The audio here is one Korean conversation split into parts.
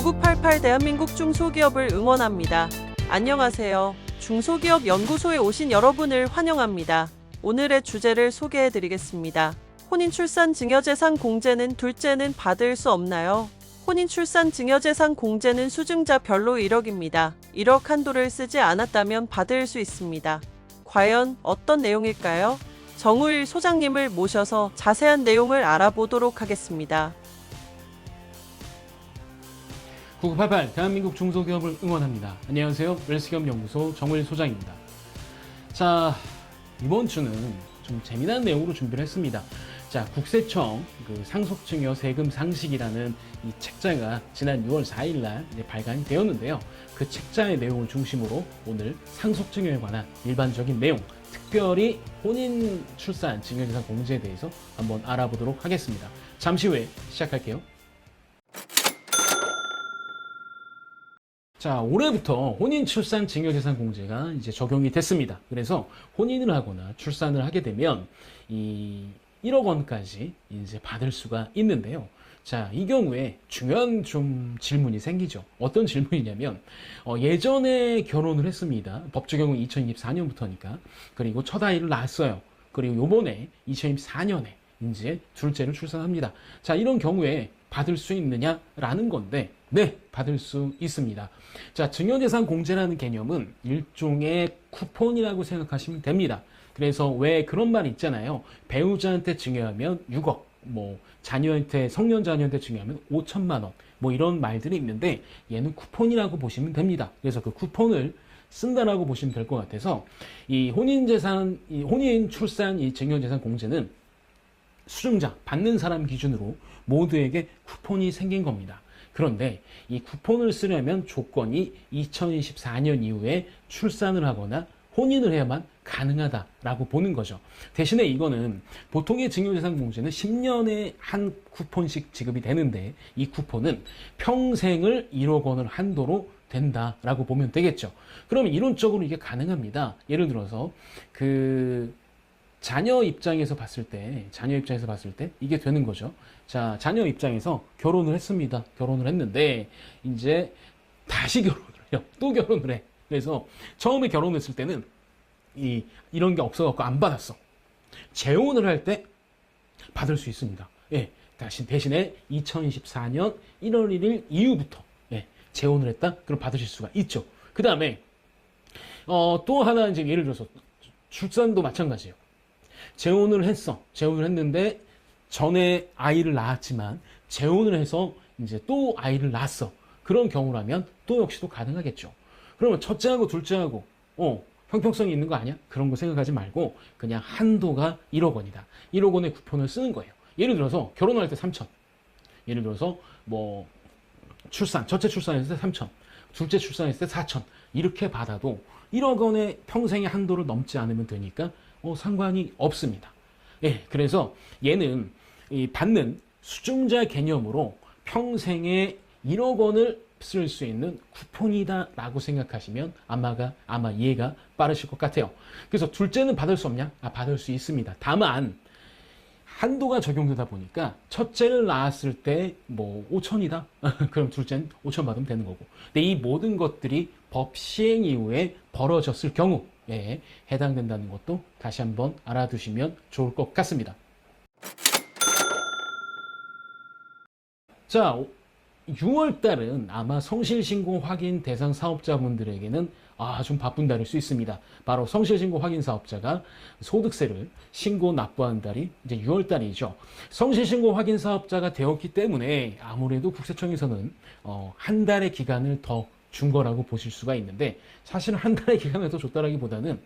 9988 대한민국 중소기업을 응원합니다. 안녕하세요. 중소기업 연구소에 오신 여러분을 환영합니다. 오늘의 주제를 소개해 드리겠습니다. 혼인 출산 증여재산 공제는 둘째는 받을 수 없나요? 혼인 출산 증여재산 공제는 수증자 별로 1억입니다. 1억 한도를 쓰지 않았다면 받을 수 있습니다. 과연 어떤 내용일까요? 정우일 소장님을 모셔서 자세한 내용을 알아보도록 하겠습니다. 9988 대한민국 중소기업을 응원합니다. 안녕하세요. 웰스기업 연구소 정우일 소장입니다. 자, 이번 주는 좀 재미난 내용으로 준비를 했습니다. 자, 국세청 상속증여 세금 상식이라는 이 책자가 지난 6월 4일 날 발간이 되었는데요. 그 책자의 내용을 중심으로 오늘 상속증여에 관한 일반적인 내용, 특별히 혼인 출산 증여재산 공제에 대해서 한번 알아보도록 하겠습니다. 잠시 후에 시작할게요. 자, 올해부터 혼인 출산 증여재산 공제가 이제 적용이 됐습니다. 그래서 혼인을 하거나 출산을 하게 되면 이 1억 원까지 이제 받을 수가 있는데요. 자, 이 경우에 중요한 좀 질문이 생기죠. 어떤 질문이냐면, 예전에 결혼을 했습니다. 법 적용은 2024년부터니까. 그리고 첫 아이를 낳았어요. 그리고 요번에 2024년에 이제 둘째를 출산합니다. 자, 이런 경우에 받을 수 있느냐라는 건데, 네, 받을 수 있습니다. 자, 증여재산 공제라는 개념은 일종의 쿠폰이라고 생각하시면 됩니다. 그래서 왜 그런 말 있잖아요. 배우자한테 증여하면 6억, 자녀한테, 성년 자녀한테 증여하면 5천만 원, 이런 말들이 있는데 얘는 쿠폰이라고 보시면 됩니다. 그래서 그 쿠폰을 쓴다라고 보시면 될 것 같아서 이 혼인 출산 이 증여재산 공제는 수증자, 받는 사람 기준으로 모두에게 쿠폰이 생긴 겁니다. 그런데 이 쿠폰을 쓰려면 조건이 2024년 이후에 출산을 하거나 혼인을 해야만 가능하다라고 보는 거죠. 대신에 이거는 보통의 증여재산 공제는 10년에 한 쿠폰씩 지급이 되는데 이 쿠폰은 평생을 1억 원을 한도로 된다라고 보면 되겠죠. 그러면 이론적으로 이게 가능합니다. 예를 들어서 자녀 입장에서 봤을 때 이게 되는 거죠. 자, 자녀 입장에서 결혼을 했습니다. 결혼을 했는데 이제 다시 결혼을 해요. 또 결혼을 해. 그래서 처음에 결혼했을 때는 이런 게 없어갖고 안 받았어. 재혼을 할 때 받을 수 있습니다. 예, 대신에 2024년 1월 1일 이후부터 재혼을 했다? 그럼 받으실 수가 있죠. 그 다음에 또 하나 이제 예를 들어서 출산도 마찬가지예요. 재혼을 했어. 재혼을 했는데 전에 아이를 낳았지만 재혼을 해서 이제 또 아이를 낳았어. 그런 경우라면 또 역시도 가능하겠죠. 그러면 첫째하고 둘째하고 형평성이 있는 거 아니야? 그런 거 생각하지 말고 그냥 한도가 1억 원이다. 1억 원의 쿠폰을 쓰는 거예요. 예를 들어서 결혼할 때 3천. 예를 들어서 첫째 출산했을 때 3천. 둘째 출산했을 때 4천. 이렇게 받아도 1억 원의 평생의 한도를 넘지 않으면 되니까 상관이 없습니다. 예, 그래서 얘는 받는 수증자 개념으로 평생에 1억 원을 쓸 수 있는 쿠폰이다 라고 생각하시면 아마 이해가 빠르실 것 같아요. 그래서 둘째는 받을 수 없냐? 받을 수 있습니다. 다만 한도가 적용되다 보니까 첫째를 낳았을 때 5천이다? 그럼 둘째는 5천 받으면 되는 거고. 근데 이 모든 것들이 법 시행 이후에 벌어졌을 경우에 해당된다는 것도 다시 한번 알아두시면 좋을 것 같습니다. 자, 6월달은 아마 성실신고 확인 대상 사업자분들에게는 좀 바쁜 달일 수 있습니다. 바로 성실신고 확인 사업자가 소득세를 신고 납부하는 달이 이제 6월달이죠. 성실신고 확인 사업자가 되었기 때문에 아무래도 국세청에서는 한 달의 기간을 더 준 거라고 보실 수가 있는데, 사실은 한 달의 기간을 더 줬다라기보다는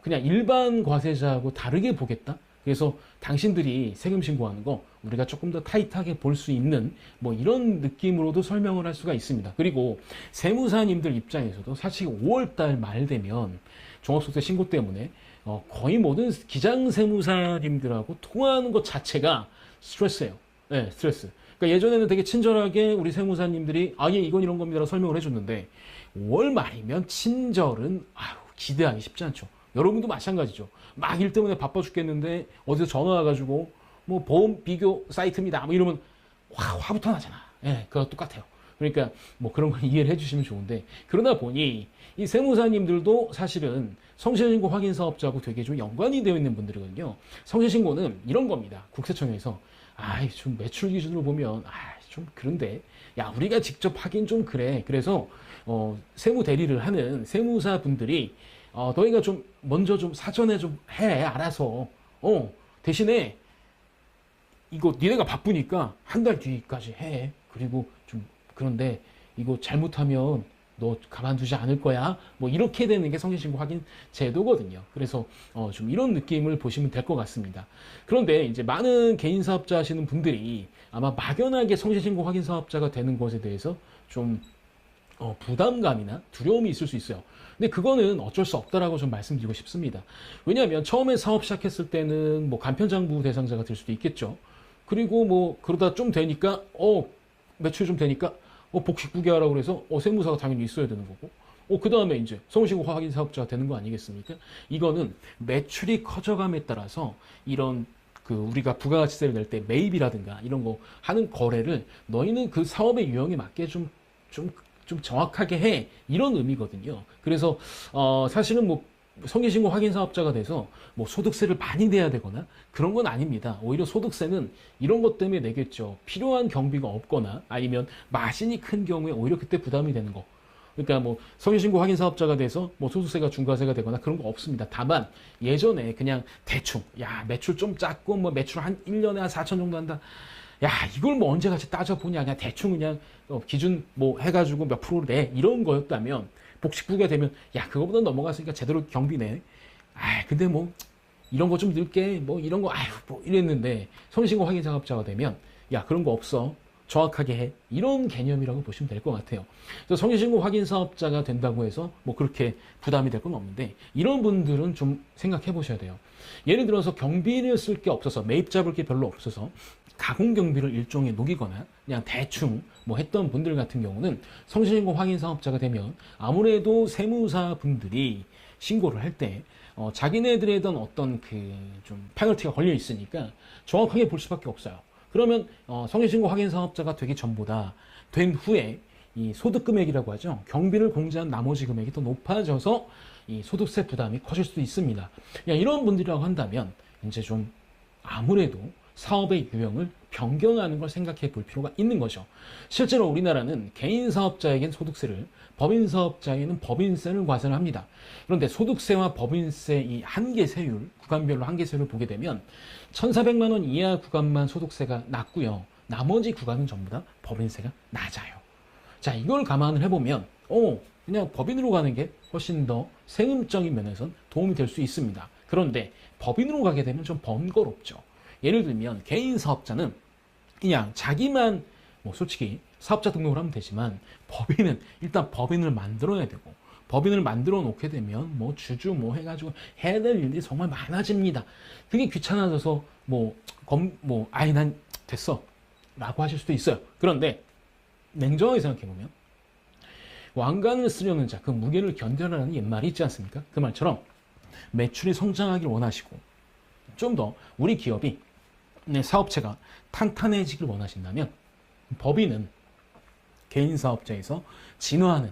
그냥 일반 과세자하고 다르게 보겠다. 그래서 당신들이 세금 신고하는 거 우리가 조금 더 타이트하게 볼 수 있는 이런 느낌으로도 설명을 할 수가 있습니다. 그리고 세무사님들 입장에서도 사실 5월달 말 되면 종합소득세 신고 때문에 거의 모든 기장세무사님들하고 통화하는 것 자체가 스트레스예요. 네, 스트레스. 그러니까 예전에는 되게 친절하게 우리 세무사님들이 예, 이건 이런 겁니다라고 설명을 해줬는데 5월 말이면 친절은 기대하기 쉽지 않죠. 여러분도 마찬가지죠. 막 일 때문에 바빠 죽겠는데 어디서 전화 와가지고 보험 비교 사이트입니다 이러면 화부터 나잖아. 예, 그거 똑같아요. 그러니까 뭐 그런 걸 이해를 해주시면 좋은데, 그러다 보니 이 세무사님들도 사실은 성실신고 확인 사업자하고 되게 좀 연관이 되어 있는 분들이거든요. 성실신고는 이런 겁니다. 국세청에서 좀 매출 기준으로 보면 좀 그런데 야 우리가 직접 하긴 좀 그래. 그래서 세무 대리를 하는 세무사 분들이 너희가 좀 먼저 좀 사전에 좀 해 알아서 대신에 이거 니네가 바쁘니까 한 달 뒤까지 해. 그리고 좀 그런데 이거 잘못하면 너 가만두지 않을 거야. 뭐 이렇게 되는 게 성실신고 확인 제도거든요. 그래서 좀 이런 느낌을 보시면 될 것 같습니다. 그런데 이제 많은 개인 사업자 하시는 분들이 아마 막연하게 성실신고 확인 사업자가 되는 것에 대해서 좀 부담감이나 두려움이 있을 수 있어요. 근데 그거는 어쩔 수 없다라고 좀 말씀드리고 싶습니다. 왜냐하면 처음에 사업 시작했을 때는 뭐 간편장부 대상자가 될 수도 있겠죠. 그리고 뭐 그러다 좀 되니까 매출이 좀 되니까 복식부게 하라고 그래서 세무사가 당연히 있어야 되는 거고 그 다음에 이제 성실신고 확인 사업자가 되는 거 아니겠습니까? 이거는 매출이 커져감에 따라서 이런 우리가 부가가치세를 낼 때 매입이라든가 이런 거 하는 거래를 너희는 그 사업의 유형에 맞게 좀 정확하게 해. 이런 의미거든요. 그래서 사실은 뭐 성실신고 확인 사업자가 돼서 뭐 소득세를 많이 내야 되거나 그런 건 아닙니다. 오히려 소득세는 이런 것 때문에 내겠죠. 필요한 경비가 없거나 아니면 마진이 큰 경우에 오히려 그때 부담이 되는 거. 그러니까 뭐 성실신고 확인 사업자가 돼서 뭐 소득세가 중과세가 되거나 그런 거 없습니다. 다만 예전에 그냥 대충 매출 좀 작고 뭐 매출 한 1년에 한 4천 정도 한다. 이걸 뭐 언제 같이 따져보냐. 그냥 대충 그냥 기준 뭐 해가지고 몇 프로를 내. 이런 거였다면 복식부가 되면 그거보다 넘어갔으니까 제대로 경비 내. 근데 뭐 이런 거 좀 넣을게. 뭐 이런 거 뭐 이랬는데 성실신고 확인 사업자가 되면 그런 거 없어. 정확하게 해. 이런 개념이라고 보시면 될 것 같아요. 그래서 성실신고 확인 사업자가 된다고 해서 뭐 그렇게 부담이 될 건 없는데 이런 분들은 좀 생각해 보셔야 돼요. 예를 들어서 경비를 쓸 게 없어서 매입 잡을 게 별로 없어서 가공경비를 일종의 녹이거나 그냥 대충 뭐 했던 분들 같은 경우는 성실신고 확인 사업자가 되면 아무래도 세무사 분들이 신고를 할 때 자기네들에 대한 어떤 좀 페널티가 걸려 있으니까 정확하게 볼 수밖에 없어요. 그러면 성실신고 확인 사업자가 되기 전보다 된 후에 이 소득금액이라고 하죠. 경비를 공제한 나머지 금액이 더 높아져서 이 소득세 부담이 커질 수도 있습니다. 이런 분들이라고 한다면 이제 좀 아무래도 사업의 유형을 변경하는 걸 생각해 볼 필요가 있는 거죠. 실제로 우리나라는 개인 사업자에겐 소득세를, 법인 사업자에게는 법인세를 과세를 합니다. 그런데 소득세와 법인세 이 한계 세율, 구간별로 한계 세율을 보게 되면 1,400만 원 이하 구간만 소득세가 낮고요. 나머지 구간은 전부 다 법인세가 낮아요. 자, 이걸 감안을 해보면 그냥 법인으로 가는 게 훨씬 더 세금적인 면에선 도움이 될 수 있습니다. 그런데 법인으로 가게 되면 좀 번거롭죠. 예를 들면 개인 사업자는 그냥 자기만 뭐 솔직히 사업자 등록을 하면 되지만 법인은 일단 법인을 만들어야 되고 법인을 만들어 놓게 되면 뭐 주주 뭐 해가지고 해야 될 일들이 정말 많아집니다. 그게 귀찮아져서 난 됐어 라고 하실 수도 있어요. 그런데 냉정하게 생각해 보면 왕관을 쓰려는 자, 그 무게를 견뎌라는 옛말이 있지 않습니까? 그 말처럼 매출이 성장하길 원하시고 좀 더 우리 기업이 사업체가 탄탄해지길 원하신다면 법인은 개인 사업자에서 진화하는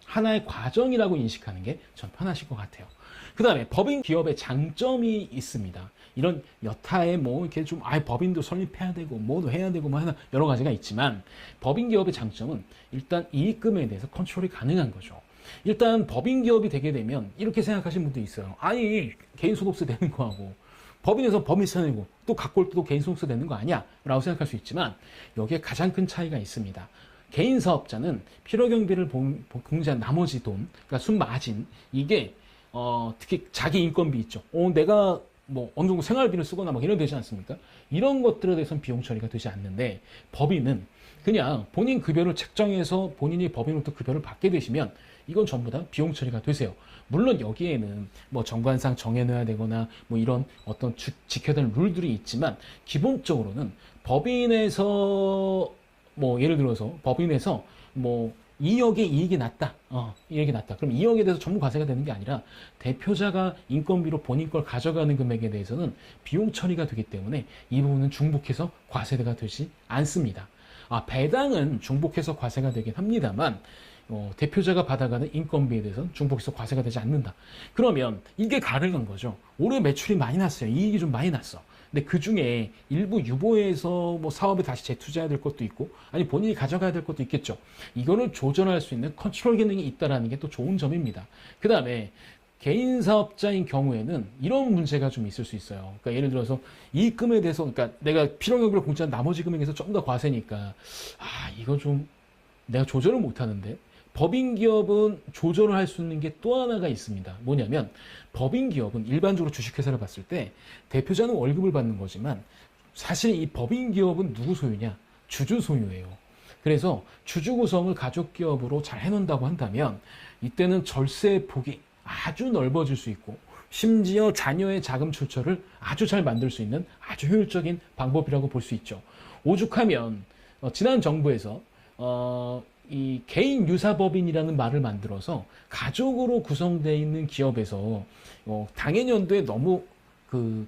하나의 과정이라고 인식하는 게 전 편하실 것 같아요. 그 다음에 법인 기업의 장점이 있습니다. 이런 여타의 뭐 이렇게 좀 법인도 설립해야 되고 뭐도 해야 되고 뭐 여러 가지가 있지만 법인 기업의 장점은 일단 이익금에 대해서 컨트롤이 가능한 거죠. 일단 법인 기업이 되게 되면 이렇게 생각하시는 분도 있어요. 개인 소득세 내는 거하고 법인에서 법인세 내고 또 갖고 올 때도 개인 소득세 내는 거 아니야? 라고 생각할 수 있지만 여기에 가장 큰 차이가 있습니다. 개인 사업자는 필요경비를 공제한 나머지 돈, 그러니까 순마진, 이게 특히 자기 인건비 있죠. 내가 뭐 어느 정도 생활비를 쓰거나 막 이런 되지 않습니까? 이런 것들에 대해서는 비용 처리가 되지 않는데 법인은 그냥 본인 급여를 책정해서 본인이 법인으로부터 급여를 받게 되시면 이건 전부 다 비용 처리가 되세요. 물론 여기에는 뭐 정관상 정해놔야 되거나 뭐 이런 어떤 지켜야 될 룰들이 있지만 기본적으로는 법인에서 뭐 예를 들어서 법인에서 뭐 2억의 이익이 났다. 이익이 났다. 그럼 2억에 대해서 전부 과세가 되는 게 아니라 대표자가 인건비로 본인 걸 가져가는 금액에 대해서는 비용 처리가 되기 때문에 이 부분은 중복해서 과세가 되지 않습니다. 배당은 중복해서 과세가 되긴 합니다만 대표자가 받아가는 인건비에 대해서는 중복해서 과세가 되지 않는다. 그러면 이게 가능한 거죠. 올해 매출이 많이 났어요. 이익이 좀 많이 났어. 근데 그 중에 일부 유보해서 뭐 사업에 다시 재투자해야 될 것도 있고, 아니 본인이 가져가야 될 것도 있겠죠. 이거를 조절할 수 있는 컨트롤 기능이 있다라는 게 또 좋은 점입니다. 그 다음에 개인 사업자인 경우에는 이런 문제가 좀 있을 수 있어요. 그러니까 예를 들어서 이익금에 대해서, 그러니까 내가 필요경비를 공제한 나머지 금액에서 좀 더 과세니까, 이거 좀 내가 조절을 못 하는데, 법인 기업은 조절을 할 수 있는 게 또 하나가 있습니다. 뭐냐면 법인 기업은 일반적으로 주식회사를 봤을 때 대표자는 월급을 받는 거지만 사실 이 법인 기업은 누구 소유냐? 주주 소유예요. 그래서 주주 구성을 가족 기업으로 잘 해놓는다고 한다면 이때는 절세 폭이 아주 넓어질 수 있고, 심지어 자녀의 자금 출처를 아주 잘 만들 수 있는 아주 효율적인 방법이라고 볼 수 있죠. 오죽하면 지난 정부에서 이 개인 유사법인이라는 말을 만들어서 가족으로 구성되어 있는 기업에서 당해년도에 너무 그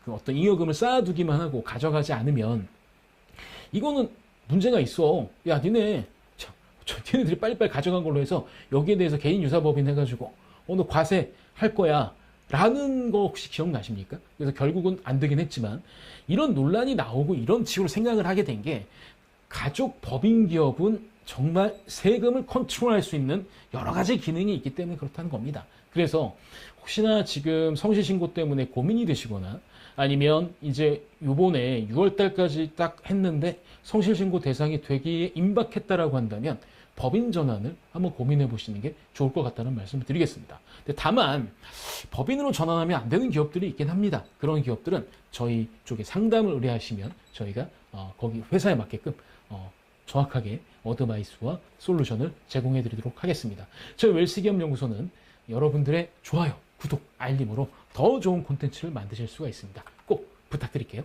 어떤 잉여금을 쌓아두기만 하고 가져가지 않으면 이거는 문제가 있어. 야, 니네들이 빨리빨리 가져간 걸로 해서 여기에 대해서 개인 유사법인 해가지고 너 과세 할 거야 라는 거 혹시 기억나십니까? 그래서 결국은 안 되긴 했지만, 이런 논란이 나오고 이런 식으로 생각을 하게 된 게, 가족 법인 기업은 정말 세금을 컨트롤할 수 있는 여러 가지 기능이 있기 때문에 그렇다는 겁니다. 그래서 혹시나 지금 성실신고 때문에 고민이 되시거나, 아니면 이제 요번에 6월 달까지 딱 했는데 성실신고 대상이 되기에 임박했다라고 한다면 법인 전환을 한번 고민해 보시는 게 좋을 것 같다는 말씀을 드리겠습니다. 근데 다만 법인으로 전환하면 안 되는 기업들이 있긴 합니다. 그런 기업들은 저희 쪽에 상담을 의뢰하시면 저희가 거기 회사에 맞게끔 정확하게 어드바이스와 솔루션을 제공해 드리도록 하겠습니다. 저희 웰스기업연구소는 여러분들의 좋아요, 구독, 알림으로 더 좋은 콘텐츠를 만드실 수가 있습니다. 꼭 부탁드릴게요.